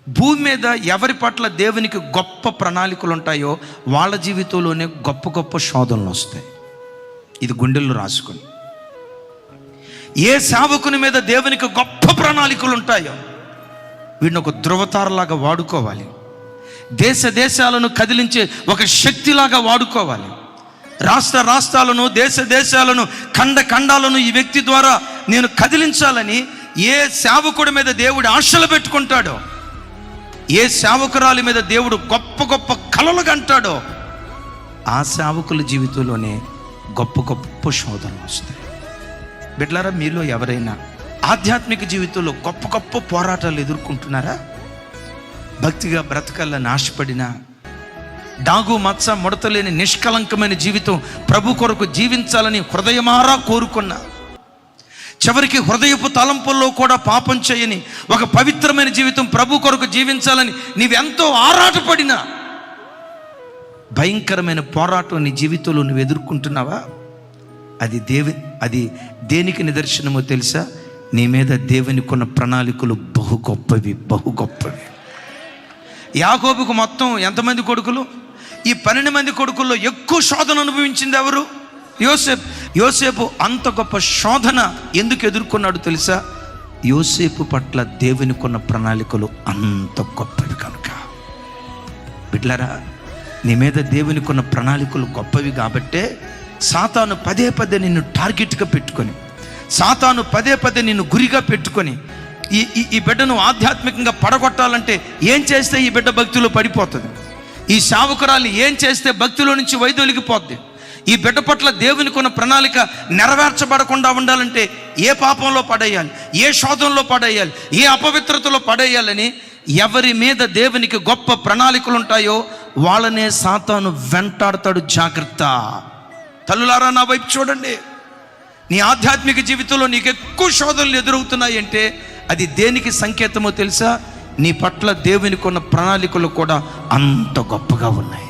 భూమి మీద ఎవరి పట్ల దేవునికి గొప్ప ప్రణాళికలు ఉంటాయో వాళ్ళ జీవితంలోనే గొప్ప గొప్ప శోధనలు వస్తాయి. ఇది గుండెల్లో రాసుకొని, ఏ సేవకుని మీద దేవునికి గొప్ప ప్రణాళికలు ఉంటాయో వీడిని ఒక ధృవతారలాగా వాడుకోవాలి. దేశ దేశాలను కదిలించే ఒక శక్తిలాగా వాడుకోవాలి. రాష్ట్ర రాష్ట్రాలను, దేశ దేశాలను, ఖండ ఖండాలను ఈ వ్యక్తి ద్వారా నేను కదిలించాలని ఏ సేవకుడి మీద దేవుడు ఆశలు పెట్టుకుంటాడో, ఏ సేవకురాలి మీద దేవుడు గొప్ప గొప్ప కలలు కంటాడో, ఆ సేవకుల జీవితంలోనే గొప్ప గొప్ప శోధనలు వస్తాయి. బిడ్డలారా, మీలో ఎవరైనా ఆధ్యాత్మిక జీవితంలో గొప్ప గొప్ప పోరాటాలు ఎదుర్కొంటున్నారా? భక్తిగా బ్రతకాలని ఆశపడినా, డాగు మచ్చ ముడతలేని నిష్కలంకమైన జీవితం ప్రభు కొరకు జీవించాలని హృదయమారా కోరుకున్నా, చివరికి హృదయపు తలంపుల్లో కూడా పాపం చేయని ఒక పవిత్రమైన జీవితం ప్రభు కొరకు జీవించాలని నీవెంతో ఆరాటపడినా, భయంకరమైన పోరాటం నీ జీవితంలో నువ్వు ఎదుర్కొంటున్నావా? అది దేనికి నిదర్శనమో తెలుసా? నీ మీద దేవునికి ఉన్న ప్రణాళికలు బహు గొప్పవి, బహు గొప్పవి. యాకోబుకు మొత్తం ఎంతమంది కొడుకులు? ఈ 12 మంది కొడుకుల్లో ఎక్కువ శోధన అనుభవించింది ఎవరు? యోసేపు. యోసేపు అంత గొప్ప శోధన ఎందుకు ఎదుర్కొన్నాడు తెలుసా? యోసేపు పట్ల దేవునికి ఉన్న ప్రణాళికలు అంత గొప్పవి కనుక. బిడ్డలారా, నీ మీద దేవునికి ఉన్న ప్రణాళికలు గొప్పవి కాబట్టే సాతాను పదే పదే నిన్ను టార్గెట్గా పెట్టుకొని, సాతాను పదే పదే నిన్ను గురిగా పెట్టుకొని ఈ బిడ్డను ఆధ్యాత్మికంగా పడగొట్టాలంటే ఏం చేస్తే ఈ బిడ్డ భక్తిలో పడిపోతుంది, ఈ సేవకురాలు ఏం చేస్తే భక్తిలో నుంచి వైదొలిగిపోద్ది, ఈ బిడ్డ పట్ల దేవునికి ఉన్న ప్రణాళిక నెరవేర్చబడకుండా ఉండాలంటే ఏ పాపంలో పడేయాలి, ఏ శోధంలో పడేయాలి, ఏ అపవిత్రతలో పడేయాలని ఎవరి మీద దేవునికి గొప్ప ప్రణాళికలు ఉంటాయో వాళ్ళనే సాతాను వెంటాడతాడు. జాగ్రత్త. తల్లులారా, నా వైపు చూడండి. నీ ఆధ్యాత్మిక జీవితంలో నీకు ఎక్కువ శోధనలు ఎదురవుతున్నాయి అంటే అది దేనికి సంకేతమో తెలుసా? నీ పట్ల దేవునికి ఉన్న ప్రణాళికలు కూడా అంత గొప్పగా ఉన్నాయి.